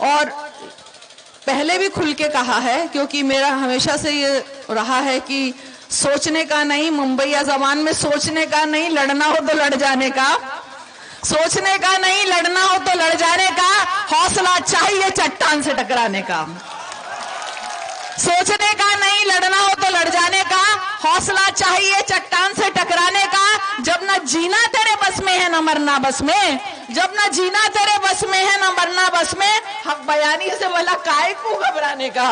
اور پہلے بھی کھل کے کہا ہے، کیونکہ میرا ہمیشہ سے یہ رہا ہے کہ سوچنے کا نہیں، ممبئیا زبان میں سوچنے کا نہیں، لڑنا ہو تو لڑ جانے کا، سوچنے کا نہیں، لڑنا ہو تو لڑ جانے کا، حوصلہ چاہیے چٹان سے ٹکرانے کا، سوچنے کا نہیں، لڑنا ہو تو لڑ جانے کا، حوصلہ چاہیے چٹان سے ٹکرانے کا، جب نہ جینا تیرے بس میں ہے نہ مرنا بس میں، جب نہ جینا تیرے بس میں ہے نہ مرنا بس میں، حق بیانی سے بھلا کائے کو گھبرانے کا،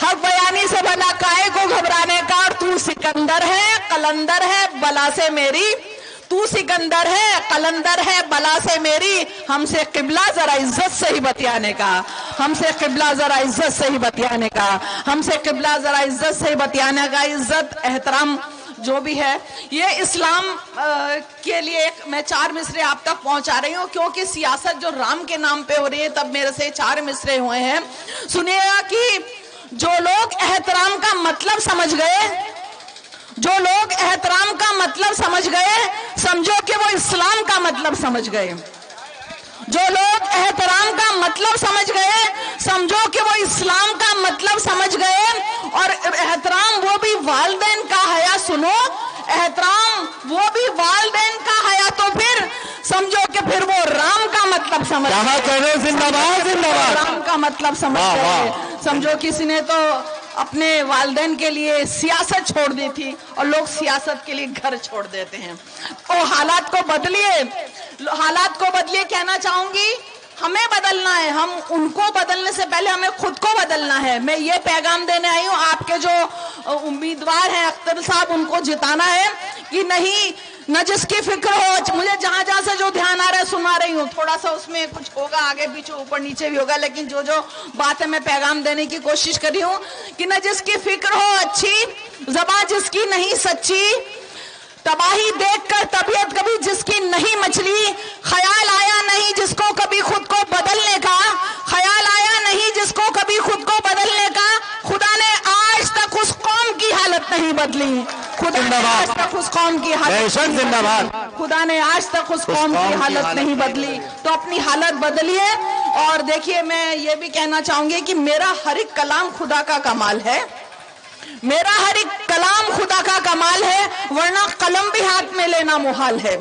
حق بیانی سے بھلا کائے کو گھبرانے کا، اور تو سکندر ہے قلندر ہے بلا سے میری، تو سکندر ہے قلندر ہے بلا سے میری، ہم سے قبلہ ذرا عزت سے ہی بتیانے کا، ہم سے قبلہ ذرا عزت سے ہی بتیانے کا، ہم سے قبلہ ذرا عزت سے ہی بتیانے کا، عزت احترام جو بھی ہے یہ اسلام کے لیے میں 4 مصرے آپ تک پہنچا رہی ہوں، کیونکہ سیاست جو رام کے نام پہ ہو رہی ہے تب میرے سے 4 مصرے ہوئے ہیں۔ سنیے گا کہ جو لوگ احترام کا مطلب سمجھ گئے، جو لوگ احترام کا مطلب سمجھ گئے، سمجھو کہ وہ اسلام کا مطلب سمجھ گئے، جو لوگ احترام کا مطلب سمجھ گئے، سمجھو کہ وہ اسلام کا مطلب سمجھ گئے، اور احترام وہ بھی والدین کا حیا، سنو احترام وہ بھی والدین کا حیا، تو پھر سمجھو کہ پھر وہ رام کا مطلب سمجھ گئے، زندہ باد زندہ باد، رام کا مطلب سمجھ گئے۔ سمجھو کسی نے تو اپنے والدین کے لیے سیاست چھوڑ دی تھی، اور لوگ سیاست کے لیے گھر چھوڑ دیتے ہیں۔ تو حالات کو بدلیے، حالات کو بدلیے، کہنا چاہوں گی ہمیں بدلنا ہے، ہم ان کو بدلنے سے پہلے ہمیں خود کو بدلنا ہے۔ میں یہ پیغام دینے آئی ہوں، آپ کے جو امیدوار ہیں اختر صاحب، ان کو جتانا ہے کہ نہیں، نہ جس کی فکر ہو، مجھے جہاں جہاں سے جو دھیان آ رہا ہے سنا رہی ہوں، تھوڑا سا اس میں کچھ ہوگا آگے پیچھے اوپر نیچے بھی ہوگا، لیکن جو جو بات ہے میں پیغام دینے کی کوشش کر رہی ہوں کہ نہ جس کی فکر ہو اچھی، زبان جس کی نہیں سچی، تباہی دیکھ کر طبیعت کبھی جس کی نہیں مچلی، خیال آیا نہیں جس کو کبھی خود کو بدلنے کا، خیال آیا نہیں جس کو کبھی خود کو بدلنے کا، خدا نے آج تک اس قوم کی حالت نہیں بدلی، خدا نے آج تک اس قوم کی حالت زندہ باد، خدا نے آج تک اس قوم کی حالت نہیں بدلی، تو اپنی حالت بدلیے۔ اور دیکھیے میں یہ بھی کہنا چاہوں گی کہ میرا ہر ایک کلام خدا کا کمال ہے، میرا ہر ایک کلام خدا کا کمال ہے، ورنہ قلم بھی ہاتھ میں لینا محال ہے،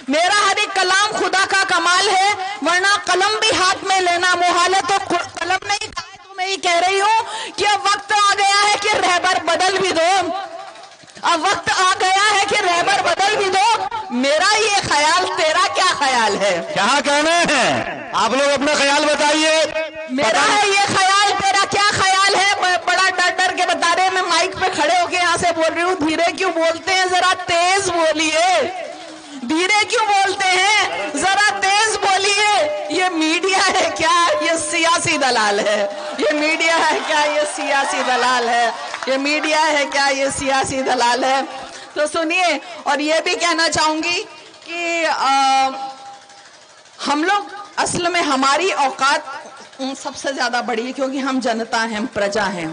میرا ہر ایک کلام خدا کا کمال ہے، ورنہ قلم بھی ہاتھ میں لینا محال ہے۔ تو قلم نہیں کہا تو میں یہ کہہ رہی ہوں کہ اب وقت آ گیا ہے کہ رہبر بدل بھی دو، اب وقت آ گیا ہے کہ رہبر بدل بھی دو، میرا یہ خیال تیرا کیا خیال ہے؟ کیا کہنا ہے؟ آپ لوگ اپنا خیال بتائیے، میرا ہے یہ خیال، تیرا کیا خیال ہے؟ بڑا ڈر ڈر کے بتا رہے ہیں، میں مائک پہ کھڑے ہو کے یہاں سے بول رہی ہوں، دھیرے کیوں بولتے ہیں، ذرا تیز بولیے، دھیرے کیوں بولتے ہیں، ذرا تیز بولیے۔ یہ میڈیا ہے کیا؟ یہ سیاسی دلال ہے، یہ میڈیا ہے کیا؟ یہ سیاسی دلال ہے، یہ میڈیا ہے کیا؟ یہ سیاسی دلال ہے۔ تو سنیے، اور یہ بھی کہنا چاہوں گی کہ ہم لوگ اصل میں ہماری اوقات سب سے زیادہ بڑی ہے، کیونکہ ہم جنتا ہیں، ہم پرجا ہیں،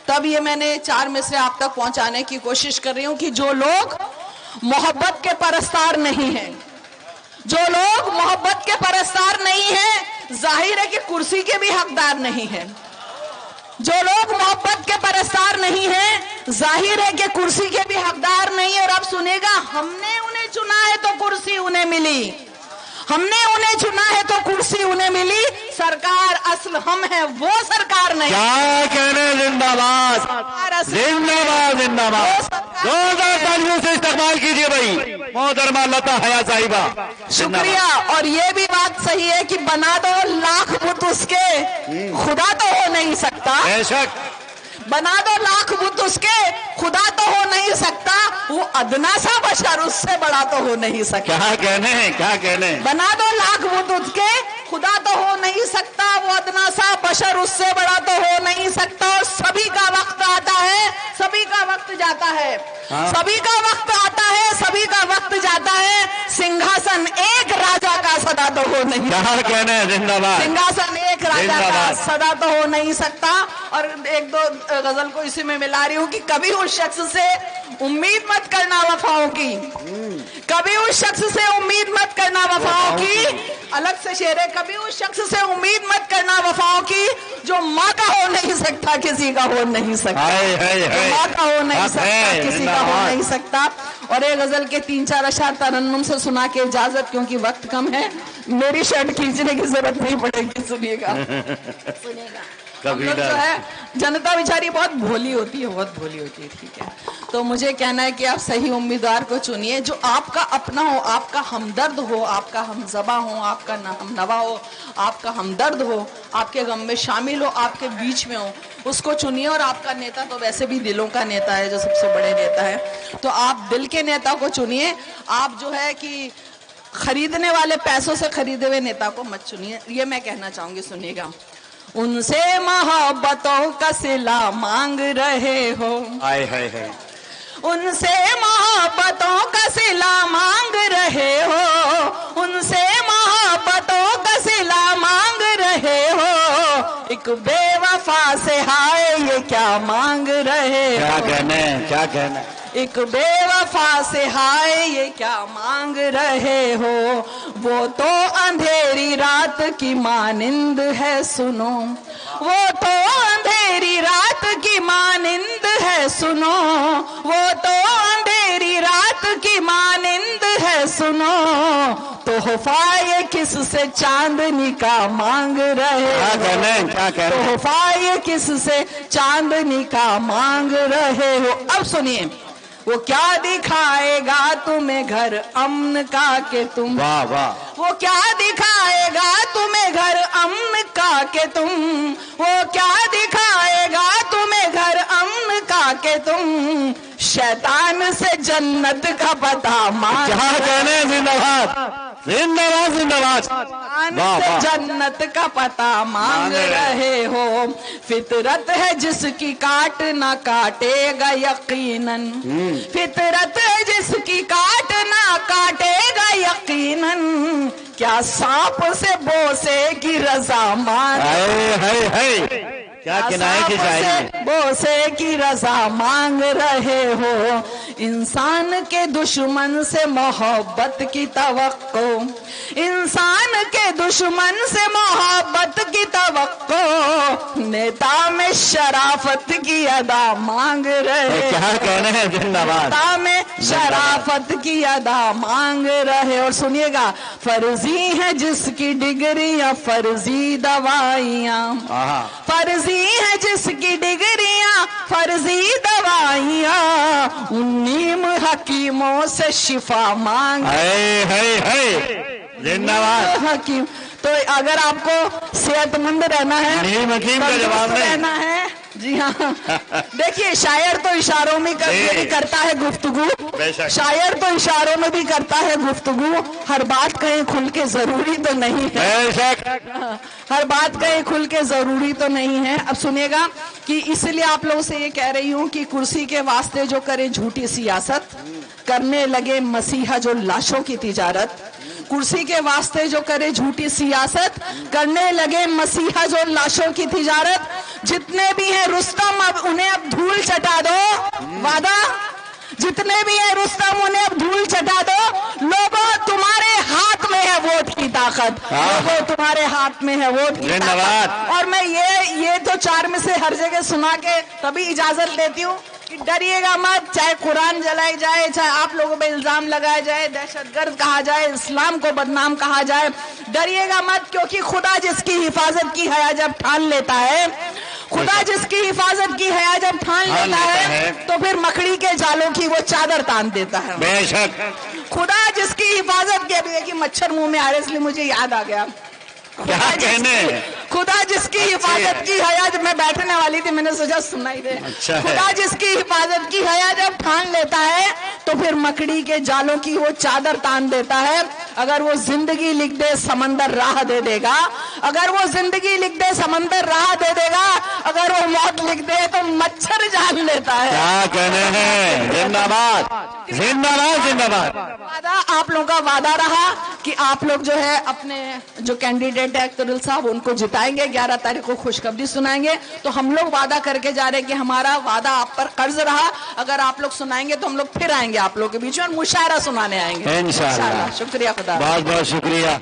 تب یہ میں نے 4 مصرے آپ تک پہنچانے کی کوشش کر رہی ہوں کہ جو لوگ محبت کے پرستار نہیں ہیں، جو لوگ محبت کے پرستار نہیں ہیں، ظاہر ہے کہ کرسی کے بھی حقدار نہیں ہیں، جو لوگ محبت کے پرستار نہیں ہیں، ظاہر ہے کہ کرسی کے بھی حقدار نہیں ہیں۔ اور اب سنے گا، ہم نے انہیں چنا ہے تو کرسی انہیں ملی، ہم نے انہیں چنا ہے تو کرسی انہیں ملی، سرکار اصل ہم ہیں، وہ سرکار نہیں۔ کیا کہنے؟ زندہ باد زندہ باد زندہ باد، 2000 تالیوں سے استقبال کیجئے بھائی محترمہ لتا حیا صاحبہ، شکریہ۔ اور یہ بھی بات صحیح ہے کہ بنا دو لاکھ بت اس کے، خدا تو ہو نہیں سکتا، بے شک، بنا دو لاکھ بت اس کے، خدا تو ہو نہیں سکتا، وہ ادنا سا بشر اس سے بڑا تو ہو نہیں سکتا۔ کیا کہنے ہیں، کیا کہنے ہیں؟ بنا دو لاکھ بت اس کے، خدا تو ہو نہیں سکتا، وہ ادنا سا بشر اس سے بڑا تو ہو نہیں سکتا۔ اور سبھی کا وقت آتا ہے، سبھی کا وقت جاتا ہے، سبھی کا وقت آتا ہے، سبھی کا وقت جاتا ہے، سنگھاسن ایک راجا کا سدا تو ہو نہیں، کیا کہنے ہیں؟ زندہ باد، سنگھاسن ایک बिखरा जाता, सदा तो हो नहीं सकता। और एक दो गजल को इसी में मिला रही हूँ कि कभी उस शख्स से उम्मीद मत करना वफाओं की, कभी उस शख्स से उम्मीद मत करना वफाओं की, अलग से शेर है, कभी उस शख्स से उम्मीद मत करना वफाओं की जो माँ का हो नहीं सकता, किसी का हो नहीं सकता, माँ का हो नहीं सकता, किसी का हो नहीं सकता। और एक गजल के 3-4 अशार तरन्नुम से सुना के इजाजत, क्योंकि वक्त कम है, मेरी शर्ट खींचने की जरूरत नहीं पड़ेगी। सुनिएगा सुनिएगा। हम लोग जो है जनता बेचारी बहुत भोली होती है, बहुत भोली होती है, ठीक है। तो मुझे कहना है कि आप सही उम्मीदवार को चुनिए जो आपका अपना हो, आपका हमदर्द हो, आपका हमज़बा हो, आपका हमनवा हो, आपका हमदर्द हो, आपके गम में शामिल हो, आपके बीच में हो, उसको चुनिए। और आपका नेता तो वैसे भी दिलों का नेता है, जो सबसे बड़े नेता है, तो आप दिल के नेता को चुनिए। आप जो है कि खरीदने वाले पैसों से खरीदे हुए नेता को मत चुनिए, ये मैं कहना चाहूंगी। सुनिएगा, उनसे मोहब्बतों का सिला मांग रहे हो, हाय हाय हाय, उनसे मोहब्बतों का सिला मांग रहे हो, उनसे मोहब्बतों का सिला मांग रहे हो, एक बेवफा से हाय ये क्या मांग रहे हो, क्या कहने, क्या कहने, एक बेवफा से हाय ये क्या मांग रहे हो, वो तो अंधेरी रात की मानिंद है सुनो, वो तो अंधेरी रात की मानिंद है सुनो, वो तो अंधेरी रात की मानिंद है सुनो, तोहफा ये किससे चांदनी का मांग रहे हो, क्या कहने, क्या कहने, तोहफा ये किससे चांदनी का मांग रहे हो। अब सुनिए, वो क्या दिखाएगा तुम्हें घर अमन का के तुम, वाह वाह, वो क्या दिखाएगा तुम्हें घर अमन का के तुम, वो क्या दिखाएगा तुम्हें घर अमन का के तुम, शैतान से जन्नत का पता मांग, क्या कहने, जिंदाबाद जिंदाबाद जिंदाबाद, शैतान से जन्नत का पता मांग रहे हो, फितरत है जिसकी काट ना काटेगा यकीनन, फितरत है जिसकी काट ना काटेगा यकीनन, क्या सांप से बोसे की रजा मांग, हाय हाय हाय, क्या किनारे की शायरी, बोसे की रजा मांग रहे हो, इंसान के दुश्मन से मोहब्बत की तवक्को, इंसान के दुश्मन से मोहब्बत की तवक्को, नेता में शराफत की अदा मांग रहे, क्या कहने हैं, जिंदाबाद, नेता में शराफत की अदा मांग रहे। और सुनिएगा, फर्जी है जिसकी डिग्रियां फर्जी दवाइयां, फर्जी है जिसकी डिग्रियां फर्जी दवाइयां, उन्नीम हकीमों से शिफा मांग, हाय हाय हाय, जिंदाबाद हकीम। तो अगर आपको सेहतमंद रहना है, हकीम का जवाब नहीं रहना है, जी हाँ, देखिए शायर तो इशारों में भी करता है गुफ्तगू, शायर तो इशारों में भी करता है गुफ्तगू, हर बात कहीं खुल के जरूरी तो नहीं है, हर बात कहीं खुल के जरूरी तो नहीं है। अब सुनिएगा कि इसलिए आप लोगों से ये कह रही हूँ कि कुर्सी के वास्ते जो करे झूठी सियासत, करने लगे मसीहा जो लाशों की तिजारत, कुर्सी के वास्ते जो करे झूठी सियासत, करने लगे मसीहा जो लाशों की तिजारत, जितने भी हैं रुस्तम अब उन्हें अब धूल चटा दो, वादा, जितने भी हैं रुस्तम उन्हें अब धूल चटा दो, लोगों तुम्हारे हाथ में है वोट की ताकत, लोगों तुम्हारे हाथ में है वोट की ताकत। और मैं ये तो 4 में से हर जगह सुना के तभी इजाजत लेती हूँ कि डरिएगा मत, चाहे कुरान जलाई जाए, चाहे आप लोगों पे इल्जाम लगाया जाए, दहशतगर्द कहा जाए, इस्लाम को बदनाम कहा जाए, डरिएगा मत, क्योंकि खुदा जिसकी हिफाजत की हया जब ठान लेता है, खुदा जिसकी हिफाजत की हया जब ठान लेता है, तो फिर मकड़ी के जालों की वो चादर तान देता है, बेशक, खुदा जिसकी हिफाजत की, अभी देखिए मच्छर मुंह में आ रहे इसलिए मुझे याद आ गया, खुदा जिसकी हिफाजत की हया, जब मैं बैठने वाली थी मैंने सोचा सुनाई दे, खुदा जिसकी हिफाजत की हया जब ठान लेता है तो फिर मकड़ी के जालों की वो चादर तान देता है। अगर वो जिंदगी लिख दे समंदर राह दे देगा, अगर वो जिंदगी लिख दे समंदर राह दे देगा, अगर वो मौत लिख दे तो मच्छर जान लेता है। क्या कहने हैं, जिंदाबाद जिंदाबाद जिंदाबाद। वादा आप लोगों का वादा रहा कि आप लोग जो है अपने जो कैंडिडेट है अख्तरुल साहब उनको जिताएंगे, 11 तारीख को खुशखबरी सुनाएंगे। तो हम लोग वादा करके जा रहे हैं कि हमारा वादा आप पर कर्ज रहा, अगर आप लोग सुनाएंगे तो हम लोग फिर आएंगे आप लोग के बीच में और मुशायरा सुनाने आएंगे इंशाअल्लाह। शुक्रिया खुदा। बहुत बहुत शुक्रिया।